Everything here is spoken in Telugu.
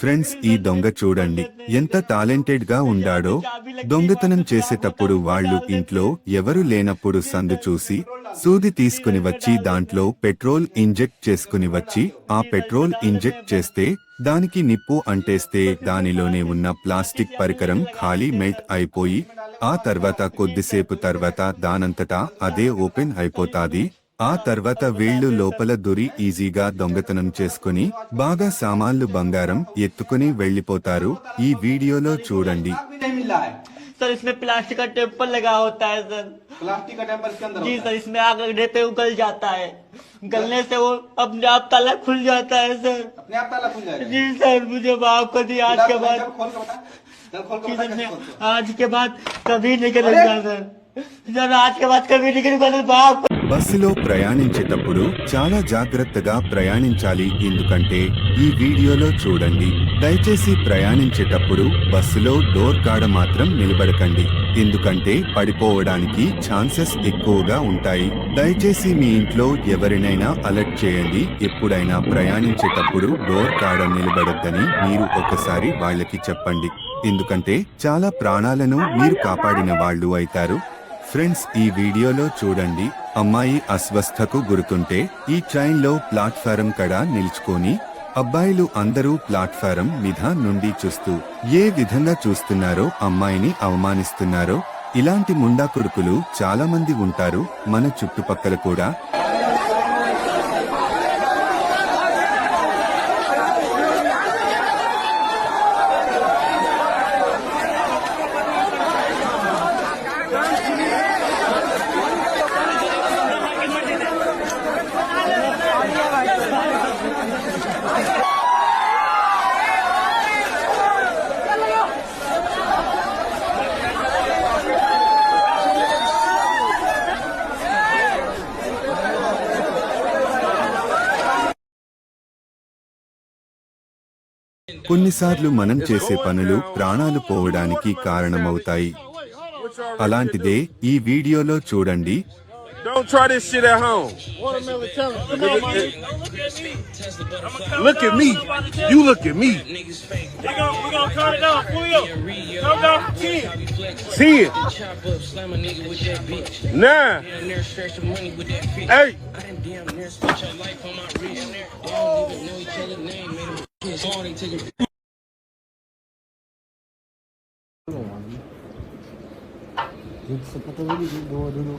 ఫ్రెండ్స్, ఈ దొంగ చూడండి ఎంత టాలెంటెడ్ గా ఉండాడో. దొంగతనం చేసేటప్పుడు వాళ్ళు ఇంట్లో ఎవరు లేనప్పుడు సందు చూసి సూది తీసుకుని వచ్చి దాంట్లో పెట్రోల్ ఇంజెక్ట్ చేసుకుని వచ్చి ఆ పెట్రోల్ ఇంజెక్ట్ చేస్తే దానికి నిప్పు అంటేస్తే దానిలోనే ఉన్న ప్లాస్టిక్ పరికరం ఖాళీ మెల్ట్ అయిపోయి ఆ తర్వాత కొద్దిసేపు తర్వాత దానంతటా అదే ఓపెన్ అయిపోతాది. ఆ తర్వాత వీళ్ళు లోపల దూరి ఈజీగా దొంగతనం చేసుకుని బాగా సామాన్లు బంగారం ఎత్తుకుని వెళ్లిపోతారు. ఈ వీడియోలో చూడండి. सर इसमें प्लास्टिक का टेम्पर लगा होता है सर। प्लास्टिक का टेम्पर इसके अंदर जी होता सर, इसमें आग लगने पे वो गल जाता है। गलने से वो अपने आप ताला खुल जाता है सर। अपने आप ताला खुल जाएगा। जी सर, मुझे माफ कर दिया। आज के बाद खोल के बता, चल खोल के जी बता सर, कैसे मैं खोलते हो। आज के बाद कभी नहीं करूंगा सर। सर आज के बाद कभी नहीं करूंगा सर, माफ। బస్సులో ప్రయాణించేటప్పుడు చాలా జాగ్రత్తగా ప్రయాణించాలి. ఎందుకంటే ఈ వీడియోలో చూడండి. దయచేసి ప్రయాణించేటప్పుడు బస్సులో డోర్ కాడ మాత్రం నిలబడకండి. ఎందుకంటే పడిపోవడానికి ఛాన్సెస్ ఎక్కువగా ఉంటాయి. దయచేసి మీ ఇంట్లో ఎవరినైనా అలర్ట్ చేయండి. ఎప్పుడైనా ప్రయాణించేటప్పుడు డోర్ కాడ నిలబడొద్దని మీరు ఒకసారి వాళ్ళకి చెప్పండి. ఎందుకంటే చాలా ప్రాణాలను మీరు కాపాడిన వాళ్ళు అవుతారు. ఫ్రెండ్స్, ఈ వీడియోలో చూడండి. అమ్మాయి అస్వస్థకు గురుతుంటే ఈ ట్రైన్లో ప్లాట్ఫారం కడ నిల్చుకొని అబ్బాయిలు అందరూ ప్లాట్ఫారం మీద నుండి చూస్తూ ఏ విధంగా చూస్తున్నారో అమ్మాయిని అవమానిస్తున్నారో. ఇలాంటి ముండా కొడుకులు చాలా మంది ఉంటారు మన చుట్టుపక్కల కూడా. కొన్నిసార్లు మనం చేసే పనులు ప్రాణాలు పోవడానికి కారణమవుతాయి. అలాంటిదే ఈ వీడియోలో చూడండి. Don't try this shit at home. Look at me. You look at me. We're gonna count it down. Pull up. Count down from 10. 10. 9. 8. Seperti ini dulu.